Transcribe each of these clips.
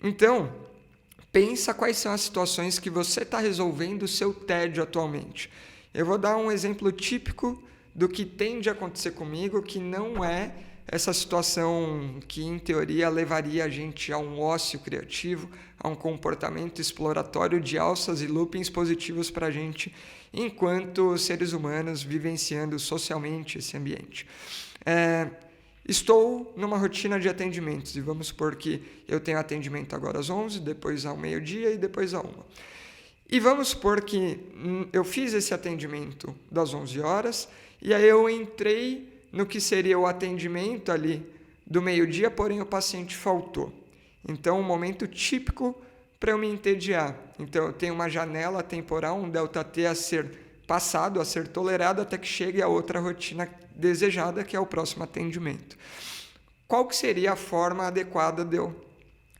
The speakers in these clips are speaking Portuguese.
Então, pensa quais são as situações que você está resolvendo o seu tédio atualmente. Eu vou dar um exemplo típico do que tende a acontecer comigo, que não é essa situação que, em teoria, levaria a gente a um ócio criativo, a um comportamento exploratório de alças e loopings positivos para a gente, enquanto seres humanos vivenciando socialmente esse ambiente. Estou numa rotina de atendimentos e vamos supor que eu tenho atendimento agora às 11, depois ao meio-dia e depois à 1. E vamos supor que eu fiz esse atendimento das 11 horas e aí eu entrei no que seria o atendimento ali do meio-dia, porém o paciente faltou. Então, um momento típico para eu me entediar. Então, eu tenho uma janela temporal, um ΔT a ser passado, a ser tolerado, até que chegue a outra rotina desejada, que é o próximo atendimento. Qual que seria a forma adequada de eu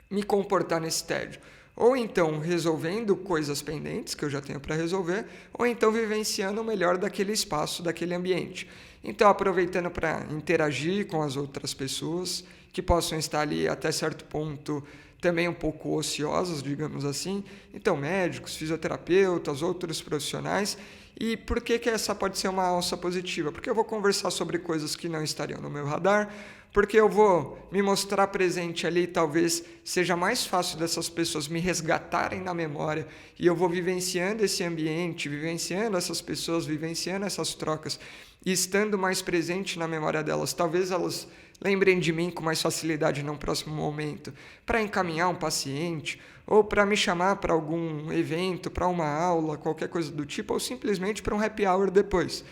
me comportar nesse tédio? Ou então resolvendo coisas pendentes que eu já tenho para resolver, ou então vivenciando o melhor daquele espaço, daquele ambiente. Então, aproveitando para interagir com as outras pessoas, que possam estar ali até certo ponto também um pouco ociosos, digamos assim. Então, médicos, fisioterapeutas, outros profissionais. E por que essa pode ser uma alça positiva? Porque eu vou conversar sobre coisas que não estariam no meu radar, porque eu vou me mostrar presente ali, talvez seja mais fácil dessas pessoas me resgatarem na memória, e eu vou vivenciando esse ambiente, vivenciando essas pessoas, vivenciando essas trocas, e estando mais presente na memória delas. Talvez elas lembrem de mim com mais facilidade num próximo momento, para encaminhar um paciente, ou para me chamar para algum evento, para uma aula, qualquer coisa do tipo, ou simplesmente para um happy hour depois.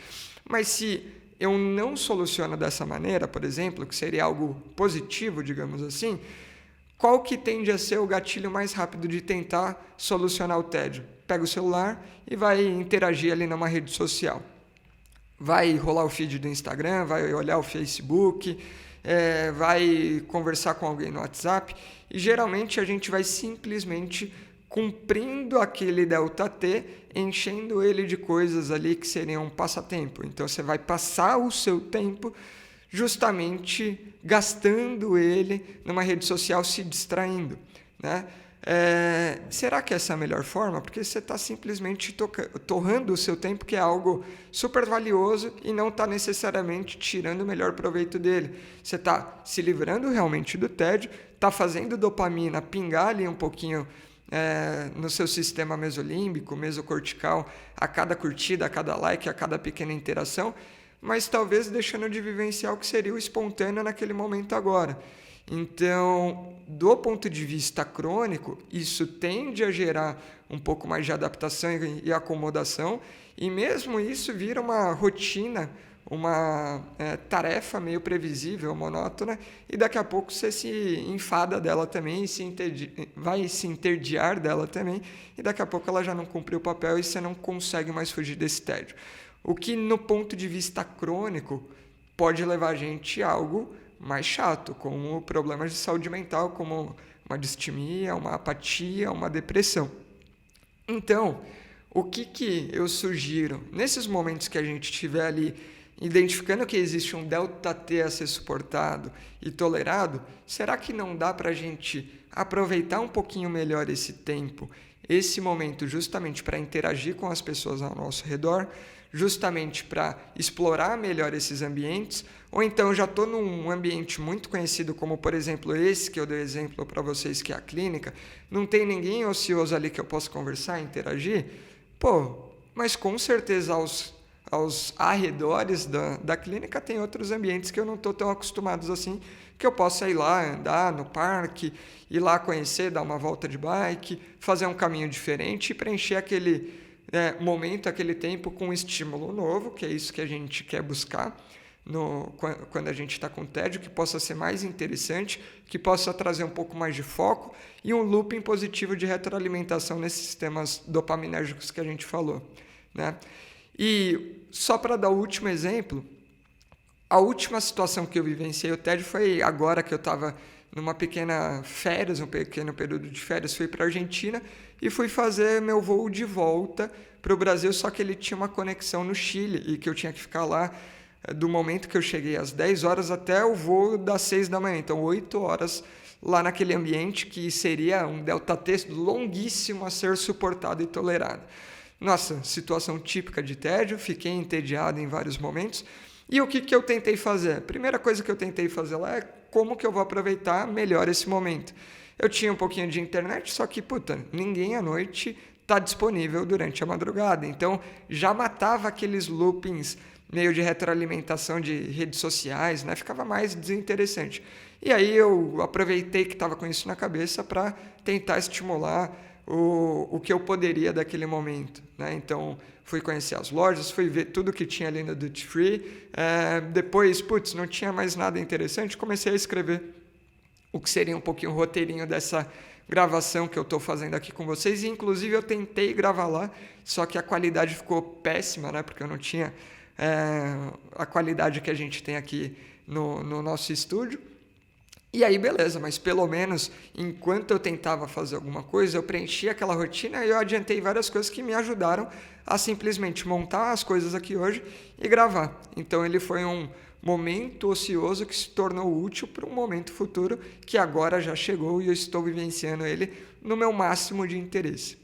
Mas se eu não soluciono dessa maneira, por exemplo, que seria algo positivo, digamos assim, qual que tende a ser o gatilho mais rápido de tentar solucionar o tédio? Pega o celular e vai interagir ali numa rede social. Vai rolar o feed do Instagram, vai olhar o Facebook, vai conversar com alguém no WhatsApp, e geralmente a gente vai simplesmente cumprindo aquele ΔT, enchendo ele de coisas ali que seriam um passatempo. Então você vai passar o seu tempo justamente gastando ele numa rede social, se distraindo, né? Será que essa é a melhor forma? Porque você está simplesmente torrando o seu tempo, que é algo super valioso, e não está necessariamente tirando o melhor proveito dele. Você está se livrando realmente do tédio, está fazendo dopamina pingar ali um pouquinho no seu sistema mesolímbico, mesocortical, a cada curtida, a cada like, a cada pequena interação, mas talvez deixando de vivenciar o que seria o espontâneo naquele momento agora. Então, do ponto de vista crônico, isso tende a gerar um pouco mais de adaptação e acomodação, e mesmo isso vira uma rotina, uma tarefa meio previsível, monótona, e daqui a pouco você se enfada dela também, vai se entediar dela também, e daqui a pouco ela já não cumpriu o papel e você não consegue mais fugir desse tédio. O que, no ponto de vista crônico, pode levar a gente a algo mais chato, como problemas de saúde mental, como uma distimia, uma apatia, uma depressão. Então, o que eu sugiro? Nesses momentos que a gente estiver ali identificando que existe um ΔT a ser suportado e tolerado, será que não dá para a gente aproveitar um pouquinho melhor esse tempo, esse momento, justamente para interagir com as pessoas ao nosso redor, justamente para explorar melhor esses ambientes? Ou então já estou num ambiente muito conhecido, como por exemplo esse que eu dei exemplo para vocês, que é a clínica, não tem ninguém ocioso ali que eu possa conversar, interagir? Mas com certeza aos arredores da clínica tem outros ambientes que eu não estou tão acostumado assim, que eu possa ir lá, andar no parque, ir lá conhecer, dar uma volta de bike, fazer um caminho diferente e preencher aquele momento, aquele tempo com um estímulo novo, que é isso que a gente quer buscar quando a gente está com tédio, que possa ser mais interessante, que possa trazer um pouco mais de foco e um looping positivo de retroalimentação nesses sistemas dopaminérgicos que a gente falou, né? E só para dar o último exemplo, a última situação que eu vivenciei o tédio foi agora que eu estava numa pequena férias, um pequeno período de férias, fui para a Argentina e fui fazer meu voo de volta para o Brasil, só que ele tinha uma conexão no Chile e que eu tinha que ficar lá do momento que eu cheguei às 10 horas até o voo das 6 da manhã, então 8 horas lá naquele ambiente que seria um delta T longuíssimo a ser suportado e tolerado. Nossa, situação típica de tédio, fiquei entediado em vários momentos. E o que eu tentei fazer? A primeira coisa que eu tentei fazer lá é como que eu vou aproveitar melhor esse momento. Eu tinha um pouquinho de internet, só que, ninguém à noite está disponível durante a madrugada. Então, já matava aqueles loopings meio de retroalimentação de redes sociais, né? Ficava mais desinteressante. E aí eu aproveitei que estava com isso na cabeça para tentar estimular o que eu poderia daquele momento, né? Então, fui conhecer as lojas, fui ver tudo que tinha ali no Duty Free. Depois, não tinha mais nada interessante, comecei a escrever o que seria um pouquinho o roteirinho dessa gravação que eu estou fazendo aqui com vocês. E, inclusive, eu tentei gravar lá, só que a qualidade ficou péssima, né? Porque eu não tinha a qualidade que a gente tem aqui no nosso estúdio. E aí, beleza, mas pelo menos, enquanto eu tentava fazer alguma coisa, eu preenchi aquela rotina e eu adiantei várias coisas que me ajudaram a simplesmente montar as coisas aqui hoje e gravar. Então, ele foi um momento ocioso que se tornou útil para um momento futuro que agora já chegou e eu estou vivenciando ele no meu máximo de interesse.